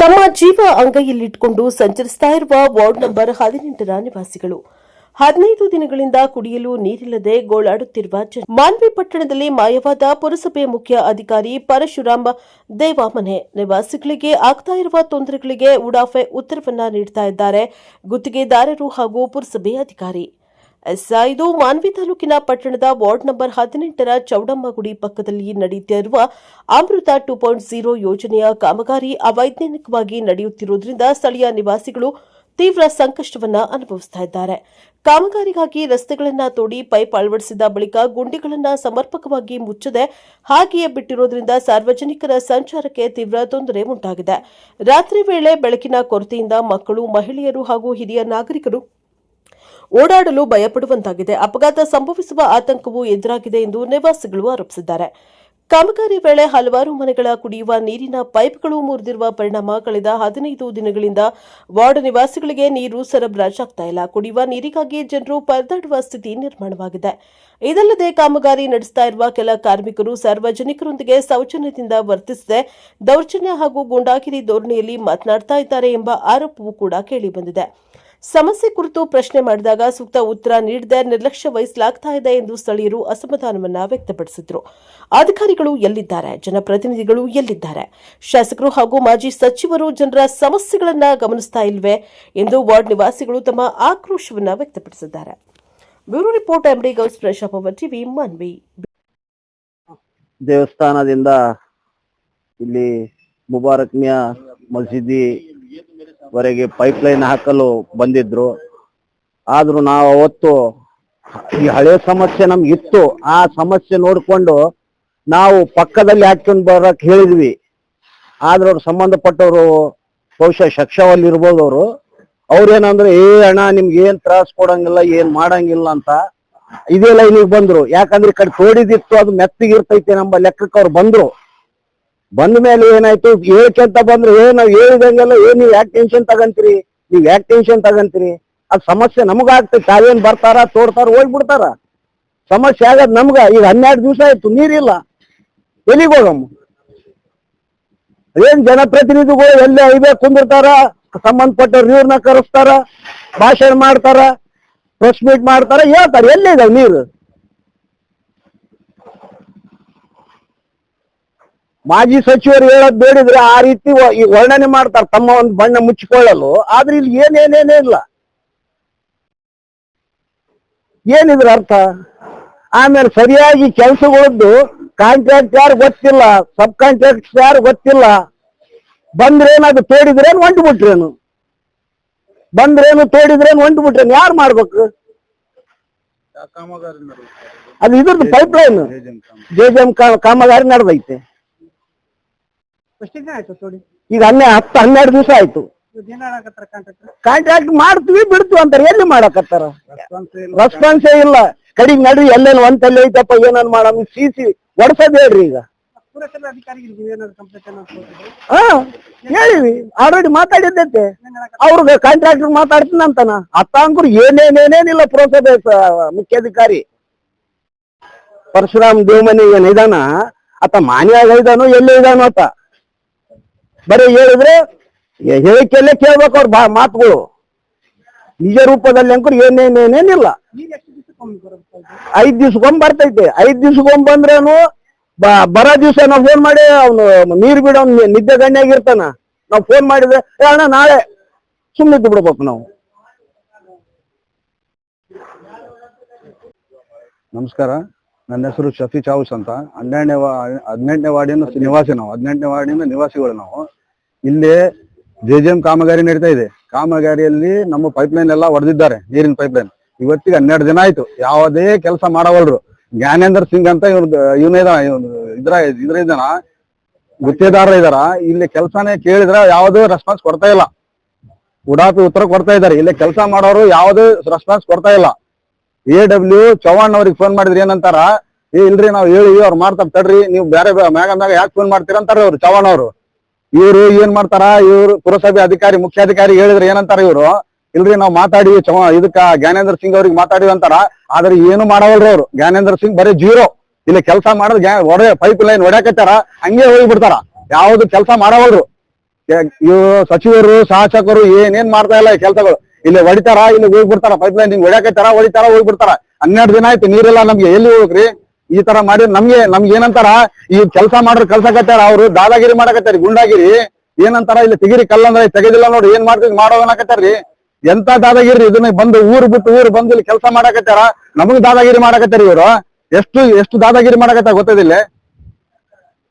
ತಮ್ಮ ಜೀವ ಅಂಗೈಯಲ್ಲಿಟ್ಟುಕೊಂಡು ಸಂಚರಿಸುತ್ತಾ ಇರುವ ವಾರ್ಡ್ ನಂಬರ್ 18ರ ನಿವಾಸಿಗಳು 15 ದಿನಗಳಿಂದ ಕುಡಿಯಲು ನೀರಿಲ್ಲದೆ ಗೋಳಾಡುತ್ತಿರುವ ಜನ ಮಾನ್ವಿ ಪಟ್ಟಣದಲ್ಲಿ ಮಾಯವಾದ ಪುರಸಭೆ ಮುಖ್ಯ ಅಧಿಕಾರಿ ಪರಶುರಾಮ ದೇವಾಮನೆ ನಿವಾಸಿಗಳಿಗೆ ಆಗ್ತಾ ಇರುವ ತೊಂದರೆಗಳಿಗೆ ಉಡಾಫೆ ಉತ್ತರವನ್ನ ನೀಡುತ್ತಾ ಇದ್ದಾರೆ ಗುತ್ತಿಗೆದಾರರು ಹಾಗೂ ಪುರಸಭೆ ಅಧಿಕಾರಿ. ಇದು ಮಾನ್ವಿ ತಾಲೂಕಿನ ಪಟ್ಟಣದ ವಾರ್ಡ್ ನಂಬರ್ 18ರ ಚೌಡಮ್ಮ ಗುಡಿ ಪಕ್ಕದಲ್ಲಿ ನಡೆಯುತ್ತಿರುವ ಅಮೃತ 2.0 ಯೋಜನೆಯ ಕಾಮಗಾರಿ ಅವೈಜ್ಞಾನಿಕವಾಗಿ ನಡೆಯುತ್ತಿರುವುದರಿಂದ ಸ್ಥಳೀಯ ನಿವಾಸಿಗಳು ತೀವ್ರ ಸಂಕಷ್ಟವನ್ನು ಅನುಭವಿಸುತ್ತಿದ್ದಾರೆ. ಕಾಮಗಾರಿಗಾಗಿ ರಸ್ತೆಗಳನ್ನು ತೋಡಿ ಪೈಪ್ ಅಳವಡಿಸಿದ ಬಳಿಕ ಗುಂಡಿಗಳನ್ನು ಸಮರ್ಪಕವಾಗಿ ಮುಚ್ಚದೆ ಹಾಗೆಯೇ ಬಿಟ್ಟಿರುವುದರಿಂದ ಸಾರ್ವಜನಿಕರ ಸಂಚಾರಕ್ಕೆ ತೀವ್ರ ತೊಂದರೆ ಉಂಟಾಗಿದೆ. ರಾತ್ರಿ ವೇಳೆ ಬೆಳಕಿನ ಕೊರತೆಯಿಂದ ಮಕ್ಕಳು, ಮಹಿಳೆಯರು ಹಾಗೂ ಹಿರಿಯ ನಾಗರಿಕರು ಓಡಾಡಲು ಭಯಪಡುವಂತಾಗಿದೆ. ಅಪಘಾತ ಸಂಭವಿಸುವ ಆತಂಕವೂ ಎದುರಾಗಿದೆ ಎಂದು ನಿವಾಸಿಗಳು ಆರೋಪಿಸಿದ್ದಾರೆ. ಕಾಮಗಾರಿ ವೇಳೆ ಹಲವಾರು ಮನೆಗಳ ಕುಡಿಯುವ ನೀರಿನ ಪೈಪ್ಗಳು ಮುರಿದಿರುವ ಪರಿಣಾಮ ಕಳೆದ 15 ದಿನಗಳಿಂದ ವಾರ್ಡ್ ನಿವಾಸಿಗಳಿಗೆ ನೀರು ಸರಬರಾಜಾಗ್ತಾ ಇಲ್ಲ. ಕುಡಿಯುವ ನೀರಿಗಾಗಿ ಜನರು ಪರದಾಡುವ ಸ್ಥಿತಿ ನಿರ್ಮಾಣವಾಗಿದೆ. ಇದಲ್ಲದೆ ಕಾಮಗಾರಿ ನಡೆಸ್ತಾ ಇರುವ ಕೆಲ ಕಾರ್ಮಿಕರು ಸಾರ್ವಜನಿಕರೊಂದಿಗೆ ಸೌಜನ್ಯದಿಂದ ವರ್ತಿಸದೆ ದೌರ್ಜನ್ಯ ಹಾಗೂ ಗೂಂಡಾಗಿರಿ ಧೋರಣೆಯಲ್ಲಿ ಮಾತನಾಡುತ್ತಾ ಇದ್ದಾರೆ ಎಂಬ ಆರೋಪವೂ ಕೂಡ ಕೇಳಿಬಂದಿದೆ. ಸಮಸ್ಯೆ ಕುರಿತು ಪ್ರಶ್ನೆ ಮಾಡಿದಾಗ ಸೂಕ್ತ ಉತ್ತರ ನೀಡದೆ ನಿರ್ಲಕ್ಷ್ಯ ವಹಿಸಲಾಗ್ತಾ ಇದೆ ಎಂದು ಸ್ಥಳೀಯರು ಅಸಮಾಧಾನವನ್ನು ವ್ಯಕ್ತಪಡಿಸಿದರು. ಅಧಿಕಾರಿಗಳು ಎಲ್ಲಿದ್ದಾರೆ? ಜನಪ್ರತಿನಿಧಿಗಳು ಎಲ್ಲಿದ್ದಾರೆ? ಶಾಸಕರು ಹಾಗೂ ಮಾಜಿ ಸಚಿವರು ಜನರ ಸಮಸ್ಯೆಗಳನ್ನು ಗಮನಿಸ್ತಾ ಇಲ್ವೇ ಎಂದು ವಾರ್ಡ್ ನಿವಾಸಿಗಳು ತಮ್ಮ ಆಕ್ರೋಶವನ್ನು ವ್ಯಕ್ತಪಡಿಸಿದ್ದಾರೆ. ಬ್ಯೂರೋ ರಿಪೋರ್ಟ್ ಎಂಡಿ ಗೌಸ್ ಪ್ರಶಾಪವರ್ ಟಿವಿ ಮಾನ್ವಿ. ದೇವಸ್ಥಾನದಿಂದ ಇಲ್ಲಿ ಮುಬಾರಕ್ ಮಿಯಾ ಮಸೀದಿ ವರೆಗೆ ಪೈಪ್ ಲೈನ್ ಹಾಕಲು ಬಂದಿದ್ರು. ಆದ್ರೂ ನಾವು ಅವತ್ತು ಈ ಹಳೆ ಸಮಸ್ಯೆ ನಮ್ಗೆ ಇತ್ತು. ಆ ಸಮಸ್ಯೆ ನೋಡ್ಕೊಂಡು ನಾವು ಪಕ್ಕದಲ್ಲಿ ಹಾಕ್ಕೊಂಡು ಬರಕ್ ಹೇಳಿದ್ವಿ. ಆದ್ರೆ ಅವ್ರು ಸಂಬಂಧಪಟ್ಟವರು ಬಹುಶಃ ಶಕ್ಷವಲ್ಲಿ ಇರ್ಬೋದು. ಅವ್ರೇನಂದ್ರೆ ಅಣ್ಣ ನಿಮ್ಗೆ ಏನ್ ತ್ರಾಸ ಕೊಡಂಗಿಲ್ಲ, ಏನ್ ಮಾಡಂಗಿಲ್ಲ ಅಂತ ಇದೇ ಲೈನಿಗೆ ಬಂದ್ರು. ಯಾಕಂದ್ರೆ ಈ ಕಡೆ ತೋಡಿದಿತ್ತು, ಅದು ಮೆತ್ತಗಿರ್ತೈತೆ ನಮ್ಮ ಲೆಕ್ಕಕ್ಕೆ ಅವ್ರು ಬಂದ್ರು. ಬಂದ ಮೇಲೆ ಏನಾಯ್ತು, ಹೇಳ್ಕಂತ ಬಂದ್ರೆ ನಾವ್ ಹೇಳಿದಂಗೆಲ್ಲ ನೀವ್ ಯಾಕೆ ಟೆನ್ಷನ್ ತಗಂತೀರಿ, ಅದ್ ಸಮಸ್ಯೆ ನಮಗಾಗ್ತೈತಿ. ತಾವೇನ್ ಬರ್ತಾರ, ತೋಡ್ತಾರ, ಹೋಗ್ಬಿಡ್ತಾರ. ಸಮಸ್ಯೆ ಆಗದ್ ನಮ್ಗ. ಈಗ 12 ದಿವಸ ಆಯ್ತು ನೀರಿಲ್ಲ. ಎಲ್ಲಿಗೆ ಹೋಗಮ್ಮ? ಏನ್ ಜನಪ್ರತಿನಿಧಿಗಳು ಎಲ್ಲೇ ಐದೇ ಕುಂದಿರ್ತಾರ, ಸಂಬಂಧಪಟ್ಟವ್ರು ಇವ್ರನ್ನ ಕರೆಸ್ತಾರ, ಭಾಷಣ ಮಾಡ್ತಾರ, ಪ್ರೆಸ್ ಮೀಟ್ ಮಾಡ್ತಾರ, ಹೇಳ್ತಾರ ಎಲ್ಲಿದಾವ ನೀರು? ಮಾಜಿ ಸಚಿವರು ಹೇಳೋದ್ ಬೇಡಿದ್ರೆ ಆ ರೀತಿ ವರ್ಣನೆ ಮಾಡ್ತಾರೆ ತಮ್ಮ ಒಂದು ಬಣ್ಣ ಮುಚ್ಚಿಕೊಳ್ಳಲು. ಆದ್ರೆ ಇಲ್ಲಿ ಏನೇನೇನೇ ಇಲ್ಲ. ಏನಿದ್ರ ಅರ್ಥ? ಆಮೇಲೆ ಸರಿಯಾಗಿ ಕೆಲಸಗಳದ್ದು ಕಾಂಟ್ರಾಕ್ಟ್ ಯಾರು ಗೊತ್ತಿಲ್ಲ, ಸಬ್ ಕಾಂಟ್ರಾಕ್ಟ್ ಯಾರು ಗೊತ್ತಿಲ್ಲ. ಬಂದ್ರೇನು ಅದು ತೋಡಿದ್ರೇನು ಹೊಂಟ್ಬಿಟ್ರೇನು, ಯಾರು ಮಾಡ್ಬೇಕು? ಅದು ಇದ್ರದ್ದು ಪೈಪ್ ಲೈನ್ ಜೆಜೆಎಂ ಕಾಮಗಾರಿ ನಡೆದೈತೆ. ಈಗ 10-12 ದಿವಸ ಆಯ್ತು. ಕಾಂಟ್ರಾಕ್ಟ್ ಮಾಡ್ತೀವಿ ಬಿಡ್ತೀವಿ ಅಂತಾರೆ. ಎಲ್ಲಿ ಮಾಡಕತ್ತಾರ? ರೆಸ್ಪಾನ್ಸೇ ಇಲ್ಲ. ಕಡಿಗೆ ನಡ್ರಿ ಎಲ್ಲೇನು ಒಂದಲ್ಲಿ ಐತಪ್ಪ ಏನನ್ ಮಾಡಮ್ ಸಿಸಿ ಒಡ್ಸೋದ್ ಹೇಳ್ರಿ. ಈಗ ಹೇಳಿವಿ, ಆಲ್ರೆಡಿ ಮಾತಾಡಿದ್ದೈತೆ. ಅವ್ರಿಗೆ ಕಾಂಟ್ರಾಕ್ಟರ್ ಮಾತಾಡ್ತೀನಿ ಅಂತಾನ. ಅಂಕರು ಏನೇನೇನೇನಿಲ್ಲ. ಪುರಸಭೆ ಮುಖ್ಯಾಧಿಕಾರಿ ಪರಶುರಾಮ್ ದೇವಮನಿ ಏನ್ ಇದಾನ ಆತ ಮಾನ್ಯಾಗ ಇದಾನೋ ಎಲ್ಲೇ ಇದಾನೋ ಆತ ಬರೀ ಹೇಳಿದ್ರೆ ಹೇಳಿಕೆಯಲ್ಲೇ ಕೇಳ್ಬೇಕು ಅವ್ರ ಮಾತುಗಳು. ನಿಜ ರೂಪದಲ್ಲಿ ಅಂಕರು ಏನೇನೇನೇನಿಲ್ಲ. 5 ದಿವ್ಸಕ್ಕೊಮ್ಮೆ ಬರ್ತೈತೆ. 5 ದಿವ್ಸಕ್ಕೊಮ್ಮೆ ಬಂದ್ರೇನು ಬರೋ ದಿವ್ಸ ನಾವು ಫೋನ್ ಮಾಡಿ ಅವನು ನೀರು ಬಿಡೋ ನಿದ್ದೆ ಗಣ್ಯಾಗಿರ್ತಾನ. ನಾವು ಫೋನ್ ಮಾಡಿದ್ರೆ ಅಣ್ಣ ನಾಳೆ ಸುಮ್ಮನಿದ್ದು ಬಿಡ್ಬೇಕು ನಾವು. ನಮಸ್ಕಾರ, ನನ್ನ ಹೆಸರು ಶಫಿ ಚಾವುಸ್ ಅಂತ. 18ನೇ ವಾರ್ಡಿನ ನಿವಾಸಿ ನಾವು. 18ನೇ ವಾರ್ಡಿನ ನಿವಾಸಿಗಳು ನಾವು. ಇಲ್ಲಿ ಜೆಜೆಎಂ ಕಾಮಗಾರಿ ನಡೀತಾ ಇದೆ. ಕಾಮಗಾರಿಯಲ್ಲಿ ನಮ್ಮ ಪೈಪ್ ಲೈನ್ ಎಲ್ಲ ಹೊಡೆದಿದ್ದಾರೆ, ನೀರಿನ ಪೈಪ್ ಲೈನ್. ಇವತ್ತಿಗೆ 12 ದಿನ ಆಯ್ತು, ಯಾವುದೇ ಕೆಲಸ ಮಾಡವಲ್ರು. ಜ್ಞಾನೇಂದ್ರ ಸಿಂಗ್ ಅಂತ ಇದಾನ ಗುತ್ತೇದಾರ ಇದಾರ. ಇಲ್ಲಿ ಕೆಲಸನೇ ಕೇಳಿದ್ರ ಯಾವುದೇ ರೆಸ್ಪಾನ್ಸ್ ಕೊಡ್ತಾ ಇಲ್ಲ. ಉಡಾಪಿ ಉತ್ತರ ಕೊಡ್ತಾ ಇದಾರೆ. ಇಲ್ಲಿ ಕೆಲಸ ಮಾಡೋರು ಯಾವುದೇ ರೆಸ್ಪಾನ್ಸ್ ಕೊಡ್ತಾ ಇಲ್ಲ. AW ಚವ್ಹಾಣ್ ಅವ್ರಿಗೆ ಫೋನ್ ಮಾಡಿದ್ರಿ ಏನಂತಾರ, ಇಲ್ರಿ ನಾವ್ ಹೇಳಿವಿ ಅವ್ರು ಮಾಡ್ತಾರ ತಡ್ರಿ, ನೀವು ಬೇರೆ ಮ್ಯಾಗ ಯಾಕೆ ಫೋನ್ ಮಾಡ್ತೀರ ಅಂತಾರ ಅವ್ರು ಚವ್ಹಾಣ್ ಅವರು. ಇವ್ರು ಏನ್ ಮಾಡ್ತಾರ, ಇವ್ರು ಪುರಸಭೆ ಅಧಿಕಾರಿ ಮುಖ್ಯಾಧಿಕಾರಿ ಹೇಳಿದ್ರೆ ಏನಂತಾರ ಇವ್ರು, ಇಲ್ರಿ ನಾವ್ ಮಾತಾಡಿ ಇದಕ್ಕ ಜ್ಞಾನೇಂದ್ರ ಸಿಂಗ್ ಅವ್ರಿಗೆ ಮಾತಾಡಿವಿ ಅಂತಾರ. ಆದ್ರೆ ಏನು ಮಾಡವಲ್ರಿ ಅವ್ರು. ಜ್ಞಾನೇಂದ್ರ ಸಿಂಗ್ ಬರೀ 0. ಇಲ್ಲಿ ಕೆಲಸ ಮಾಡೋದ್ ಪೈಪ್ ಲೈನ್ ಹೊಡ್ಯಾಕತ್ತಾರ, ಹಂಗೆ ಹೋಗಿ ಬಿಡ್ತಾರ. ಯಾವ್ದು ಕೆಲಸ ಮಾಡವಲ್ರು. ಇವು ಸಚಿವರು ಶಾಸಕರು ಏನೇನ್ ಮಾಡ್ತಾ ಇಲ್ಲ ಈ ಕೆಲಸಗಳು. ಇಲ್ಲಿ ಹೊಡಿತಾರ, ಇಲ್ಲಿ ಹೋಗ್ಬಿಡ್ತಾರ, ಪೈಪ್ ಲೈನ್ ಹಿಂಗ್ ಹೊಡ್ಯಾಕೈತಾರ, ಹೊಡಿತಾರ, ಹೋಗ್ಬಿಡ್ತಾರ. 12 ದಿನ ಆಯ್ತು ನೀರಿಲ್ಲ ನಮ್ಗೆ, ಎಲ್ಲಿ ಹೋಗ್ರಿ? ಈ ತರ ಮಾಡಿ ನಮ್ಗೆ ಏನಂತಾರ, ಈ ಕೆಲಸ ಮಾಡ್ರು ಕಲ್ಸಕತ್ತಾರ, ಅವ್ರು ದಾದಾಗಿರಿ ಮಾಡಕತ್ತಾರಿ, ಗುಂಡಾಗಿರಿ. ಏನಂತಾರ, ಇಲ್ಲಿ ತೆಗಿರಿ ಕಲ್ಲಂದ್ರೆ ತೆಗೆದಿಲ್ಲ ನೋಡಿ, ಏನ್ ಮಾಡ್ತೀವಿ ಮಾಡೋದನ್ನಕತ್ತಾರ್ರಿ. ಎಂತ ದಾದಾಗಿರಿ ಇದನ್ನ ಬಂದು ಊರ್ ಬಿಟ್ಟು ಊರ್ ಬಂದು ಇಲ್ಲಿ ಕೆಲಸ ಮಾಡಕತ್ತಾರ, ನಮಗ್ ದಾದಾಗಿರಿ ಮಾಡಕತ್ತಾರ ಇವ್ರು. ಎಷ್ಟು ದಾದಾಗಿರಿ ಮಾಡಕತ್ತಾರ ಗೊತ್ತದಿಲ್ಲ.